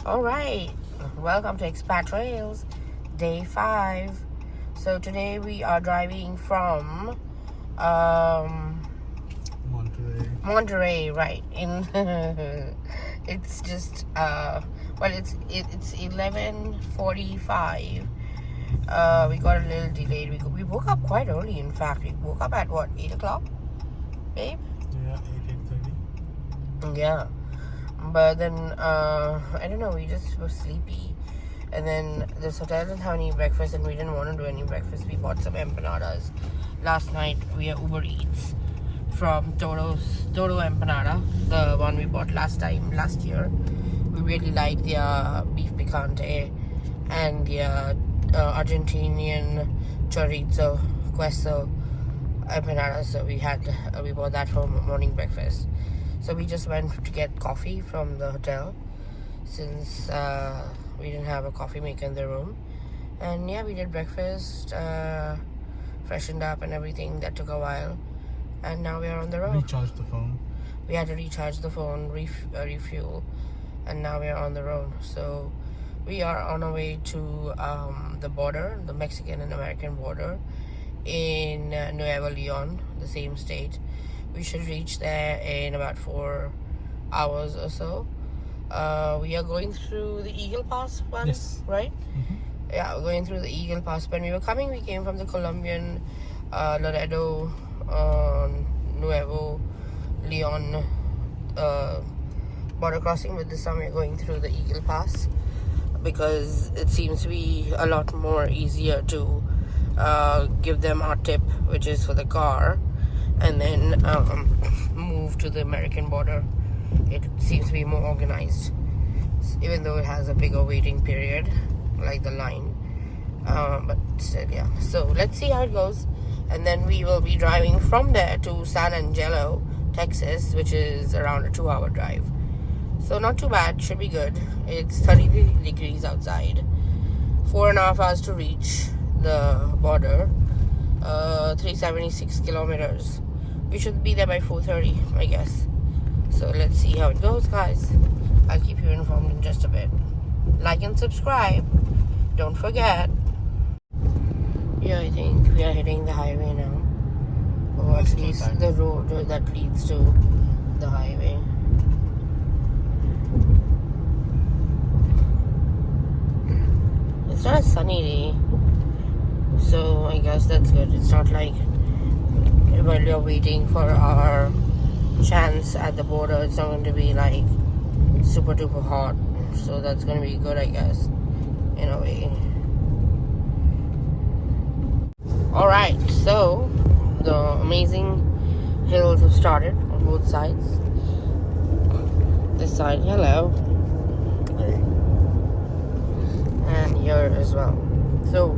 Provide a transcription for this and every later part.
Alright, welcome to Expat Trails, day 5. So today we are driving from Monterrey, right? It's just it's 11:45. We got a little delayed. We woke up quite early. In fact, we woke up at what, 8 o'clock, babe? Yeah, 8:30. Yeah. But then, I don't know, we just were sleepy. And then this hotel didn't have any breakfast and we didn't want to do any breakfast. We bought some empanadas last night via Uber Eats from Toto Empanada, the one we bought last year. We really liked their beef picante and their Argentinian chorizo queso empanada. So we bought that for morning breakfast. So we just went to get coffee from the hotel since we didn't have a coffee maker in the room. And yeah, we did breakfast, freshened up and everything. That took a while. And now we are on the road. Recharge the phone. We had to recharge the phone, refuel. And now we are on the road. So we are on our way to the border, the Mexican and American border in Nuevo Leon, the same state. We should reach there in about 4 hours or so. We are going through the Eagle Pass one, yes. Right? Mm-hmm. Yeah, we're going through the Eagle Pass. When we were coming, we came from the Colombian Laredo, Nuevo Leon border crossing, but this time we're going through the Eagle Pass because it seems to be a lot more easier to give them our tip, which is for the car, and then move to the American border. It seems to be more organized, even though it has a bigger waiting period, like the line. But still, yeah. So let's see how it goes. And then we will be driving from there to San Angelo, Texas, which is around a 2-hour drive. So not too bad, should be good. It's 30 degrees outside. 4.5 hours to reach the border. 376 kilometers. We should be there by 4:30, I guess. So let's see how it goes, guys. I'll keep you informed in just a bit. Like and subscribe. Don't forget. Yeah, I think we are hitting the highway now. Or at least the road that leads to the highway. It's not a sunny day, so I guess that's good. It's not like while we are waiting for our chance at the border, it's not going to be like super duper hot. So that's going to be good, I guess, in a way. Alright, so the amazing hills have started on both sides. This side, hello. And here as well. So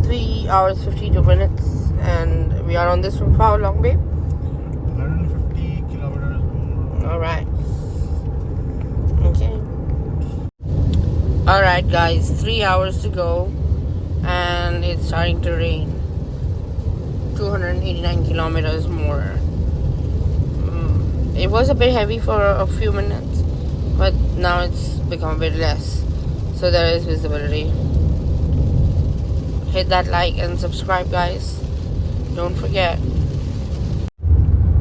3 hours 52 minutes, and we are on this road for how long, babe? 150 kilometers more. Alright. Okay. Alright, guys, 3 hours to go, and it's starting to rain. 289 kilometers more. It was a bit heavy for a few minutes, but now it's become a bit less. So there is visibility. Hit that like and subscribe, guys. Don't forget.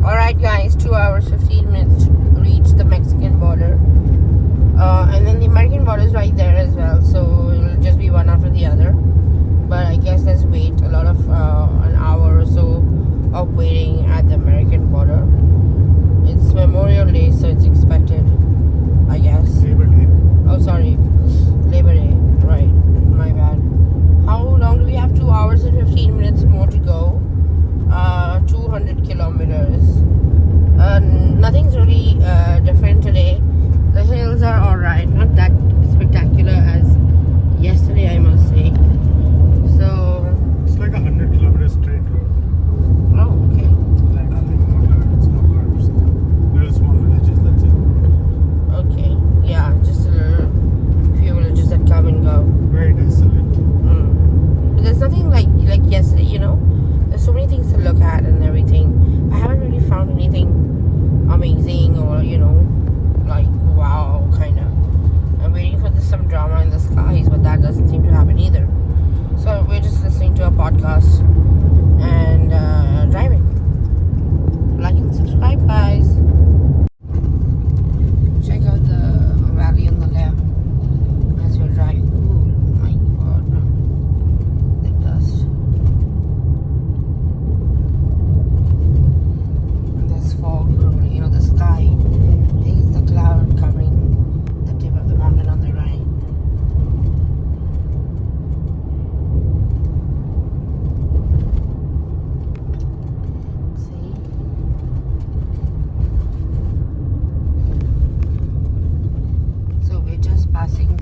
Alright, guys, 2 hours 15 minutes to reach the Mexican border. And then the American border is right there as well. So it'll just be one after the other. But I guess let's wait a lot of an hour or so of waiting at the American border. It's Memorial Day, so it's expected, I guess. Labor Day. Oh, sorry. Labor Day. Right. My bad. How long do we have? 2 hours and 15 minutes more to go. 200 kilometers. Nothing's really different today. The hills are alright. Not that spectacular as yesterday, I must say. So It's like 100 kilometers straight road. oh, okay. Like nothing more. It's no curves. Little small villages, that's it. Okay. Yeah, just a few villages that come and go. Very desolate. But there's nothing like yesterday, you know. There's so many things to look at and everything. I haven't really found anything amazing or, you know, like wow kind of.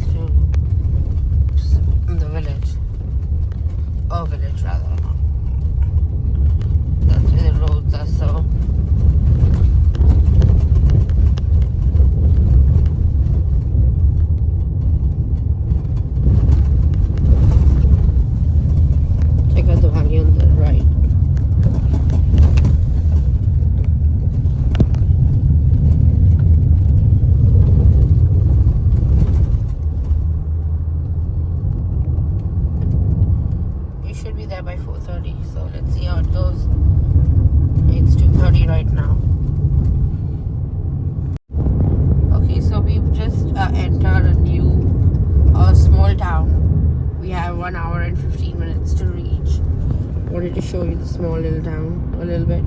through the village. Oh, village rather. That's where the roads are so. Check out the valley on the right. Should be there by 4:30, so let's see how it goes. It's 2:30 right now. Okay, so we've just entered a new small town. We have 1 hour and 15 minutes to reach. Wanted to show you the small little town a little bit.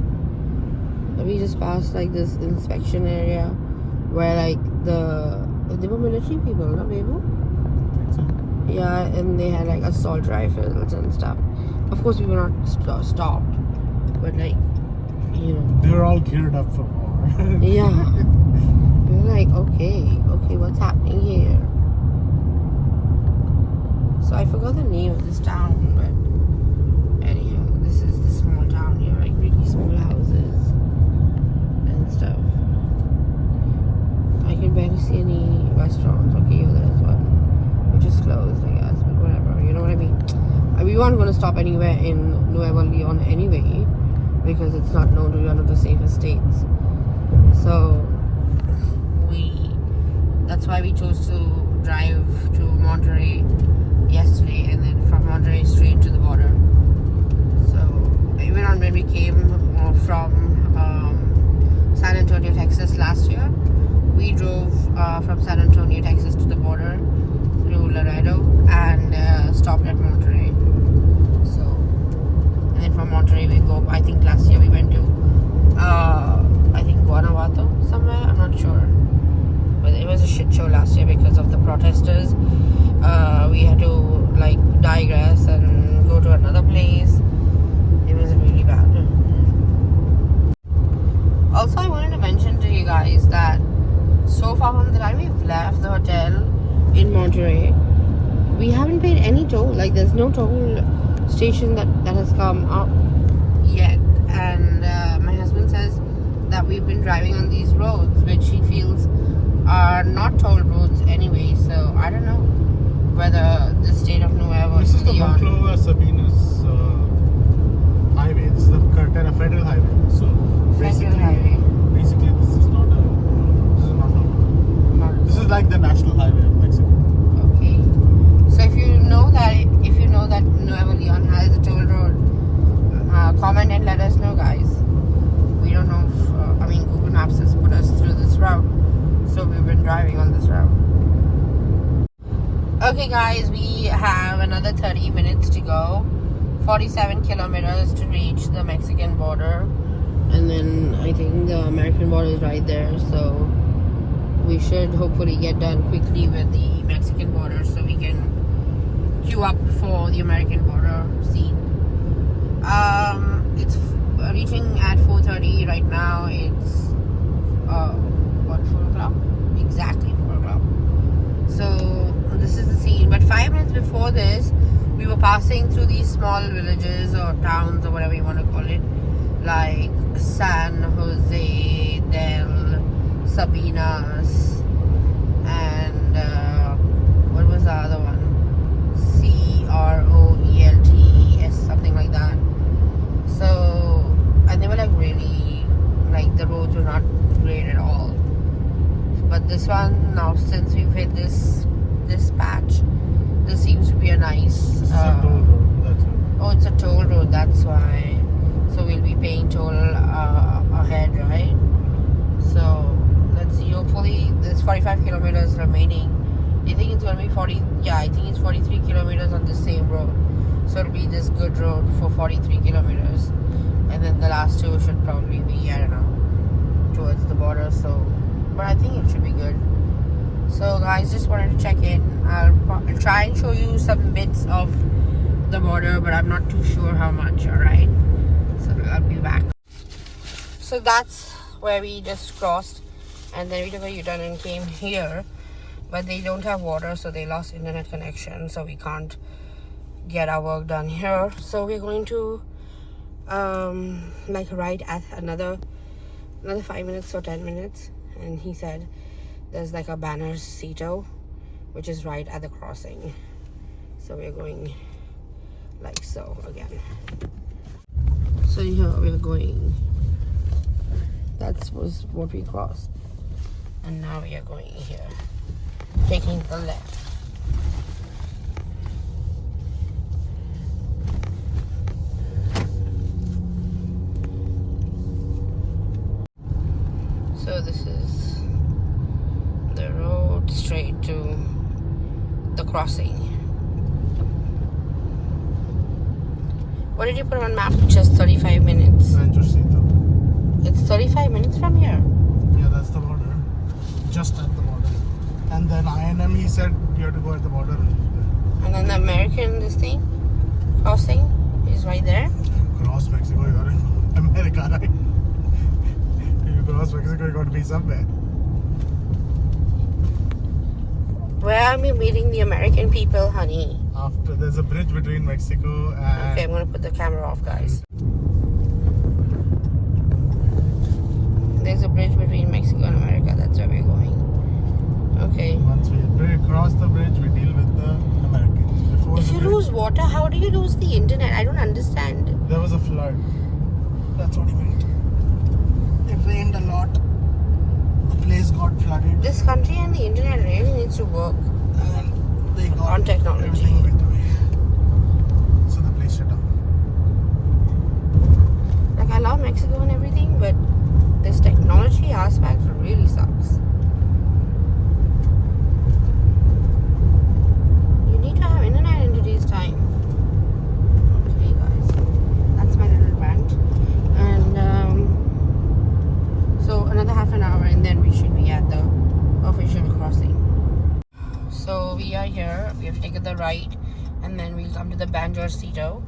We just passed like this inspection area where like they were military people, no, baby? Yeah, and they had like assault rifles and stuff. Of course, we were not stopped, but like, you know. They were all geared up for war. Yeah. We were like, okay, what's happening here? So I forgot the name of this town, but anyhow, this is the small town here, like really small houses and stuff. I can barely see any restaurants. Okay, there's one. Which is closed, I guess, but whatever, you know what I mean? We weren't going to stop anywhere in Nuevo Leon anyway, because it's not known to be one of the safest states. So, that's why we chose to drive to Monterrey yesterday, and then from Monterrey straight to the border. So, even on when we came from San Antonio, Texas last year, we drove from San Antonio, Texas to the border through Laredo and stopped at Monterrey. So, and then from Monterrey we go, I think last year we went to I think Guanajuato somewhere, I'm not sure, but it was a shit show last year because of the protesters. We had to like digress and go to another place. It was really bad. Also, I wanted to mention to you guys that so far from the time we've left the hotel in Monterrey, we haven't paid any toll. Like, there's no toll station that has come up yet. And my husband says that we've been driving on these roads, which he feels are not toll roads anyway. So I don't know whether the state of Nuevo This is the Leon. Monclova Sabina's highway. This is the Cartera Federal Highway. So basically, this is not this is like the national highway of Mexico. Okay. So if you know that Nuevo Leon has a toll road, comment and let us know, guys. We don't know if Google Maps has put us through this route, so we've been driving on this route. Okay, guys, we have another 30 minutes to go. 47 kilometers to reach the Mexican border, and then I think the American border is right there. So we should hopefully get done quickly with the Mexican border so we can queue up for the American border scene. It's reaching at 4:30 right now. It's 4 o'clock? Exactly 4 o'clock. So this is the scene. But 5 minutes before this, we were passing through these small villages or towns or whatever you want to call it, like San Jose del Sabinas, and what was the other one? Croeltes, something like that. So, and they were like really, like the roads were not great at all. But this one, now since we've hit this patch, this seems to be a nice. This is a toll road. That's it. Oh, it's a toll road. That's why. So we'll be paying toll ahead, right? So let's see. Hopefully, there's 45 kilometers remaining. I think it's gonna be 40. Yeah, I think it's 43 kilometers on the same road. So it'll be this good road for 43 kilometers, and then the last two should probably be, I don't know, towards the border. So, but I think it should be good. So guys, just wanted to check in. I'll try and show you some bits of the border, but I'm not too sure how much. Alright, so I'll be back. So that's where we just crossed, and then we took a U-turn and came here but they don't have water, so they lost internet connection, so we can't get our work done here. So we're going to like ride at another 5 minutes or 10 minutes, and he said there's like a banner Cito, which is right at the crossing. So we're going like so again. So here we're going. That was what we crossed, and now we are going here, taking the left. So this is the road straight to the crossing. What did you put on map? Just 35 minutes. It's 35 minutes from here. Yeah, that's the border. Just at the border. And then I&M, he said you have to go at the border. And then the American, this thing, crossing is right there. Cross Mexico, you're in America, right? If you cross Mexico, you got to be somewhere. Where are we meeting the American people, honey? After there's a bridge between Mexico and... Okay, I'm going to put the camera off, guys. There's a bridge between Mexico and America. That's where we're going. Okay. Once we cross the bridge, we deal with the Americans. Before if you lose water, how do you lose the internet? I don't understand. There was a flood. That's what he meant. It rained a lot. The place got flooded. This country and the internet really needs to work. And they got on technology. Everything went away. So the place shut down. Like, I love Mexico and everything, but this technology aspect really sucks. You need to have internet in today's time. Okay, guys, that's my little rant. And so another half an hour, and then we should be at the official crossing. So we are here. We have taken the right, and then we'll come to the Banjor Cito.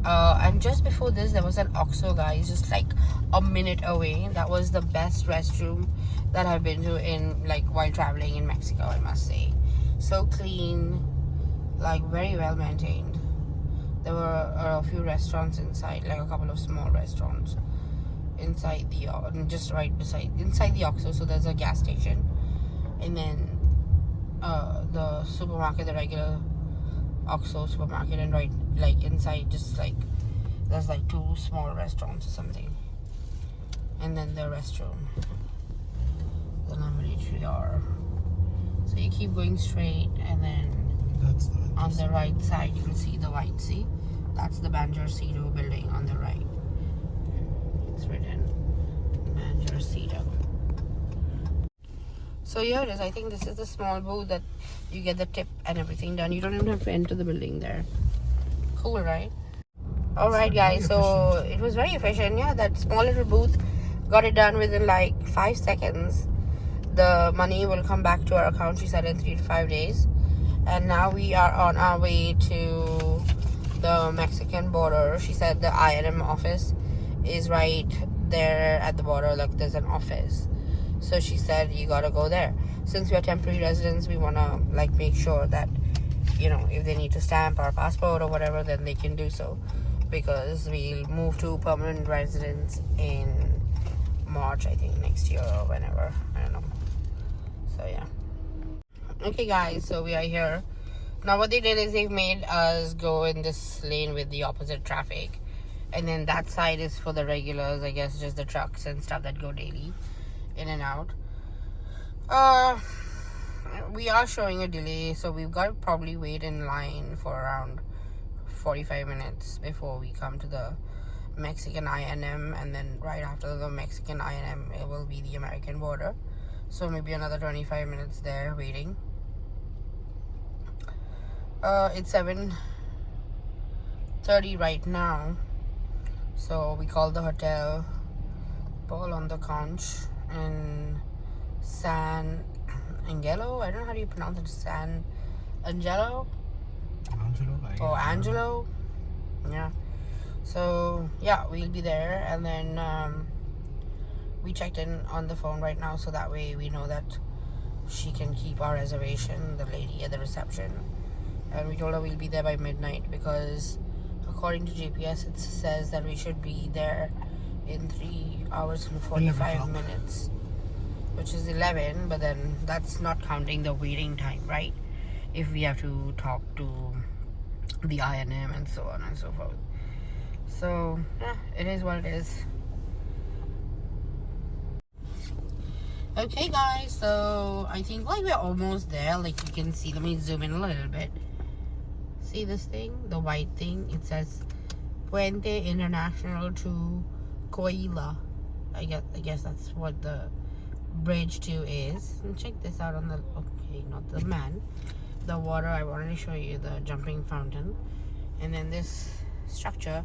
And just before this, there was an OXXO, guys, just like a minute away. That was the best restroom that I've been to in while traveling in Mexico, I must say. So clean, like very well maintained. There were a few restaurants inside, like a couple of small restaurants inside the just right beside inside the OXXO. So there's a gas station, and then the supermarket, the regular OXXO supermarket, and right inside, just there's two small restaurants or something, and then the restroom, the military are. So you keep going straight, and then that's on the right side you will see the white sea. That's the Banjor Cito building on the right. It's written Banjor Cito. So here it is. I think this is the small booth that you get the tip and everything done. You don't even have to enter the building there. Cool, right? Alright, guys. So it was very efficient. Yeah, that small little booth got it done within 5 seconds. The money will come back to our account, she said, in 3 to 5 days. And now we are on our way to the Mexican border. She said the I&M office is right there at the border. There's an office. So she said you gotta go there. Since we are temporary residents, we wanna make sure that, if they need to stamp our passport or whatever, then they can do so, because we'll move to permanent residence in March, I think, next year or whenever. I don't know. So yeah. Okay, guys, so we are here. Now what they did is they've made us go in this lane with the opposite traffic, and then that side is for the regulars, I guess, just the trucks and stuff that go daily in and out. We are showing a delay, so we've got to probably wait in line for around 45 minutes before we come to the Mexican I&M, and then right after the Mexican I&M it will be the American border. So maybe another 25 minutes there waiting. It's 7:30 right now, so we called the hotel Paul on the Conch in San Angelo. I don't know how do you pronounce it. San Angelo? Angelo? Yeah. So yeah, we'll be there, and then we checked in on the phone right now, so that way we know that she can keep our reservation, the lady at the reception. And we told her we'll be there by midnight because according to GPS it says that we should be there in 3 hours and 45 minutes, which is 11, but then that's not counting the waiting time, right? If we have to talk to the I&M and so on and so forth. So yeah, it is what it is. Okay guys, so I think like we're almost there. Like you can see, let me zoom in a little bit. See this thing, the white thing? It says Puente International to Coila. I guess that's what the bridge to is. And check this out on the, okay, not the man, the water. I wanted to show you the jumping fountain. And then this structure,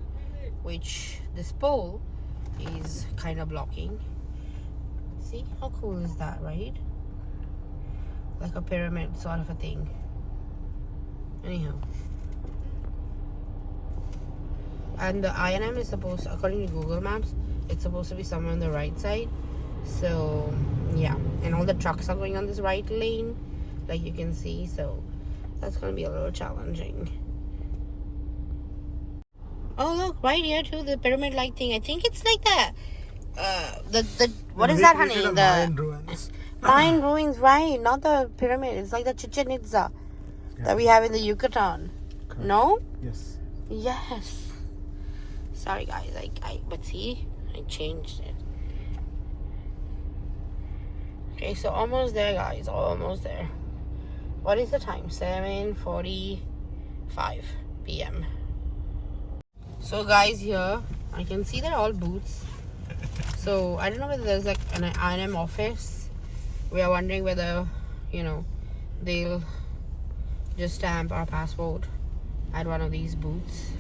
which this pole is kind of blocking. See how cool is that, right? Like a pyramid sort of a thing. Anyhow, and the I&M is supposed, according to Google Maps, it's supposed to be somewhere on the right side. So yeah, and all the trucks are going on this right lane, like you can see. So that's gonna be a little challenging. Oh look, right here too, the pyramid like thing. I think it's like that. The what is that, honey? The Mayan ruins. Mayan ruins, right? Not the pyramid. It's like the Chichen Itza that we have in the Yucatan. Correct. No? Yes. Yes. Sorry guys, but see, I changed it. Okay, so almost there guys, almost there. What is the time? 7:45 p.m. So guys, here I can see they're all booths. So I don't know whether there's like an I&M office. We are wondering whether, you know, they'll just stamp our passport at one of these booths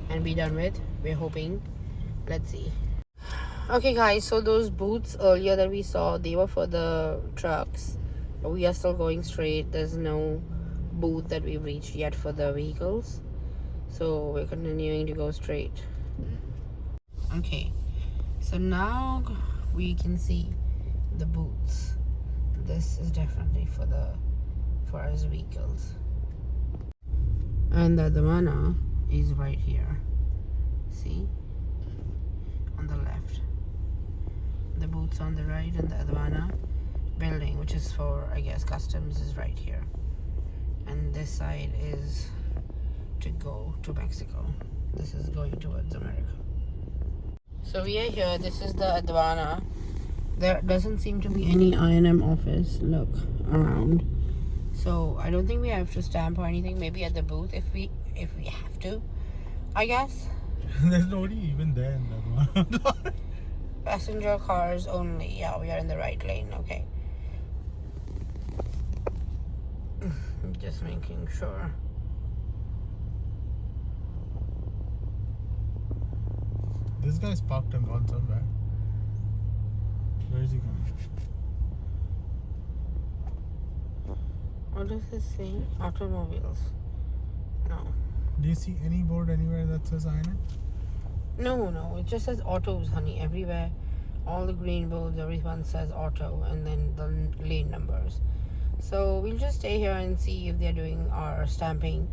and be done with. We're hoping. Let's see. Okay guys, so those booths earlier that we saw, they were for the trucks. But we are still going straight. There's no booth that we've reached yet for the vehicles. So we're continuing to go straight. Okay, so now we can see the booths. This is definitely for us vehicles. And the Advana is right here. See? On the left. The booths on the right, and the Advana building, which is for, I guess, customs, is right here. And this side is to go to Mexico. This is going towards America. So we are here. This is the Advana. There doesn't seem to be any I&M office, look, around. So I don't think we have to stamp or anything. Maybe at the booth if we have to, I guess. There's nobody even there in that one. Passenger cars only. Yeah, we are in the right lane. Okay. Just making sure. This guy's parked and gone somewhere. Where is he going? What does this say? Automobiles. No. Do you see any board anywhere that says I&M? No. It just says autos, honey. Everywhere. All the green boards, everyone says auto, and then the lane numbers. So we'll just stay here and see if they're doing our stamping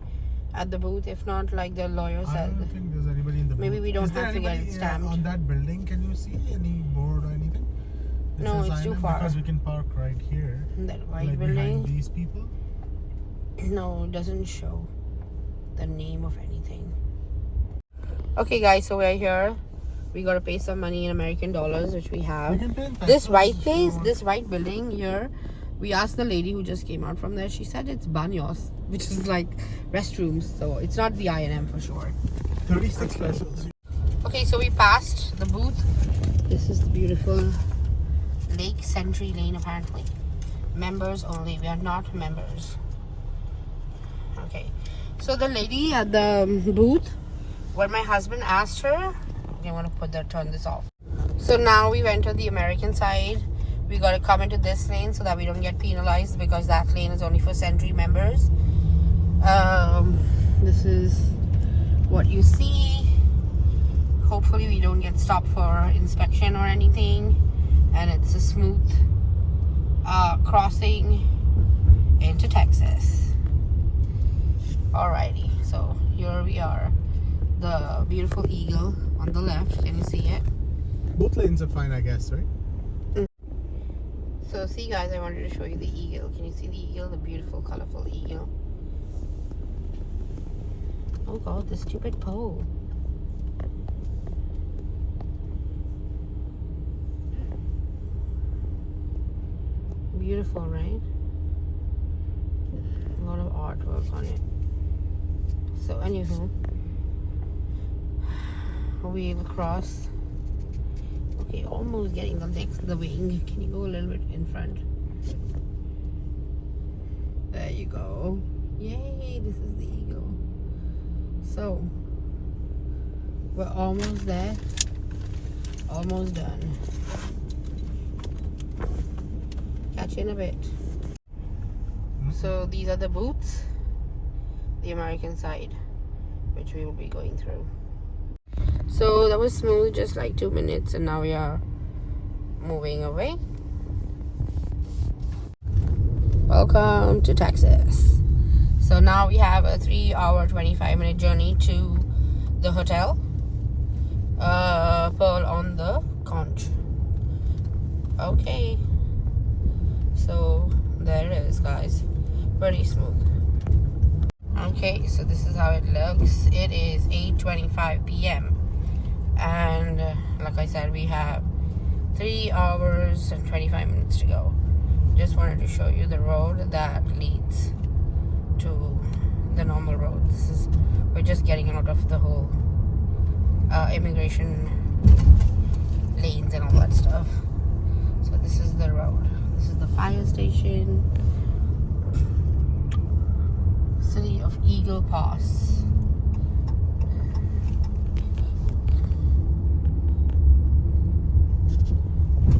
at the booth. If not, like the lawyer said, I don't think there's anybody in the booth. maybe we don't have to get it stamped. On that building, can you see any board or anything? No, it's too far. Because we can park right here. That white like building? behind these people? No, it doesn't show the name of anything. Okay guys, so we're here. We gotta pay some money in American dollars, which we have. We can pay in This pesos white if place, you want. this white building here, we asked the lady who just came out from there. She said it's baños, which is like restrooms. So it's not the I&M for sure. 36 pesos. Okay, so we passed the booth. This is the beautiful Lake Century Lane apparently. Members only. We are not members. Okay. So the lady at the booth, when my husband asked her, I want to turn this off. So now we went to the American side. We got to come into this lane so that we don't get penalized, because that lane is only for Century members. This is what you see. Hopefully we don't get stopped for inspection or anything, and it's a smooth crossing. into Texas. Alrighty, so here we are. The beautiful eagle on the left. Can you see it? Both lanes are fine, I guess, right? So see guys, I wanted to show you the eagle. Can you see the eagle? The beautiful, colorful eagle. Oh god, the stupid pole. Beautiful, right? A lot of artwork on it. So anywho, we've crossed. Okay, almost getting the wing. Can you go a little bit in front? There you go. Yay, this is the eagle. So we're almost there. Almost done. Catch you in a bit. So these are the booths, the American side, which we will be going through. So that was smooth, just like 2 minutes, and now we are moving away. Welcome to Texas. So now we have a 3-hour 25-minute journey to the hotel, Pearl on the Conch. Okay, so there it is, guys. Pretty smooth. Okay, so this is how it looks. It is 8:25 p.m. and like I said, we have 3 hours and 25 minutes to go. Just wanted to show you the road that leads to the normal road. We're just getting out of the whole immigration lanes and all that stuff. So this is the road. This is the fire station. City of Eagle Pass.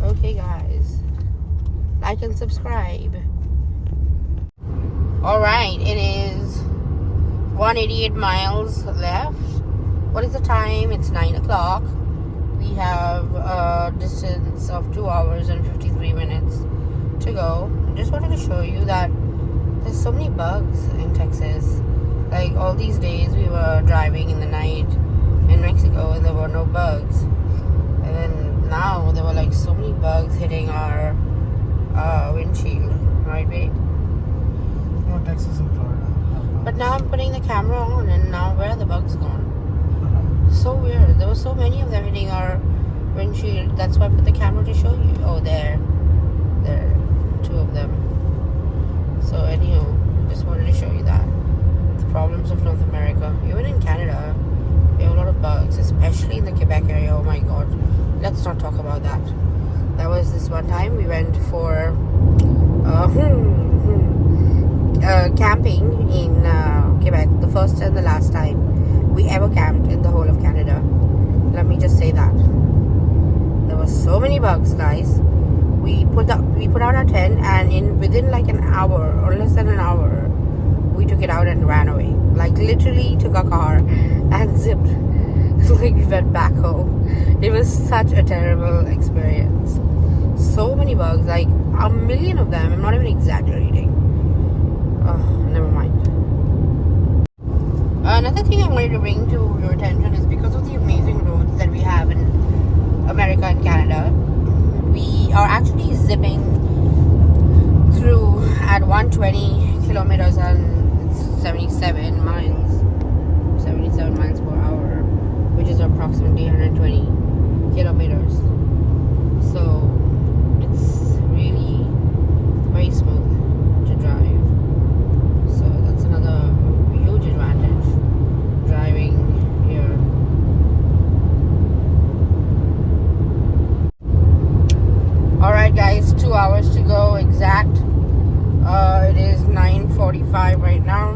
Okay guys, like and subscribe. Alright, it is 188 miles left. What is the time? It's 9 o'clock. We have a distance of 2 hours and 53 minutes to go. I just wanted to show you that there's so many bugs in Texas. Like all these days we were driving in the night in Mexico and there were no bugs. And then now there were like so many bugs hitting our windshield. Right, babe? No, Texas and Florida. But now I'm putting the camera on and now where are the bugs gone? So weird. There were so many of them hitting our windshield. That's why I put the camera to show you. Oh, there. There. 2 of them. So anyhow, just wanted to show you that. The problems of North America. Even in Canada, we have a lot of bugs, especially in the Quebec area. Oh my god. Let's not talk about that. That was this one time we went for camping in Quebec. The first and the last time we ever camped in the whole of Canada. Let me just say that. There were so many bugs, guys. We put out our tent, and within like an hour or less than an hour, we took it out and ran away. Like literally took our car and zipped. Like we went back home. It was such a terrible experience. So many bugs, like a million of them. I'm not even exaggerating. Oh, never mind. Another thing I wanted to bring to your attention is because of the amazing roads that we have in America and Canada, we are actually zipping through at 120 kilometers and it's 77 miles per hour, which is approximately 120 kilometers. So it's really very smooth to drive. So that's another huge advantage driving here. Alright guys, 2 hours to go exact. It is 9:45 right now.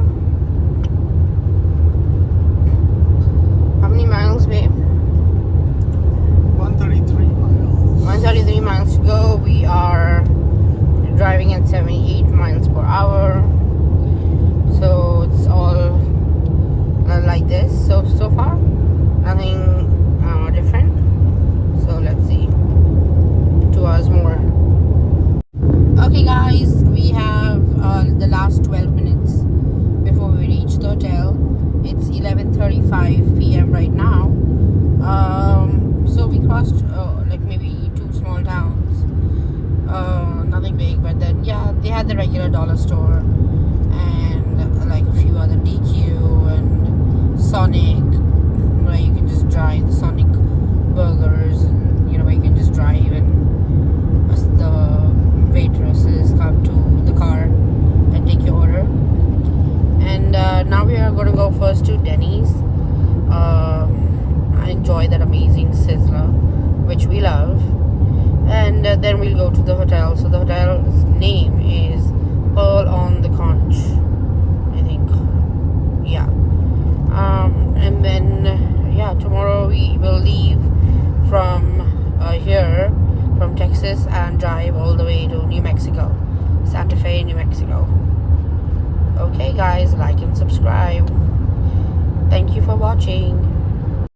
How many miles, babe? 133 miles. 133 miles to go. We are driving at 78 dollar store, and like a few other DQ and Sonic, where you can just drive the Sonic burgers, and where you can just drive, and the waitresses come to the car and take your order. And now we are going to go first to Denny's. I enjoy that amazing sizzler, which we love. And then we'll go to the hotel. So the hotel's name is Pearl on the Conch, I think. Yeah. And then, tomorrow we will leave from here, from Texas, and drive all the way to New Mexico. Santa Fe, New Mexico. Okay guys, like and subscribe. Thank you for watching.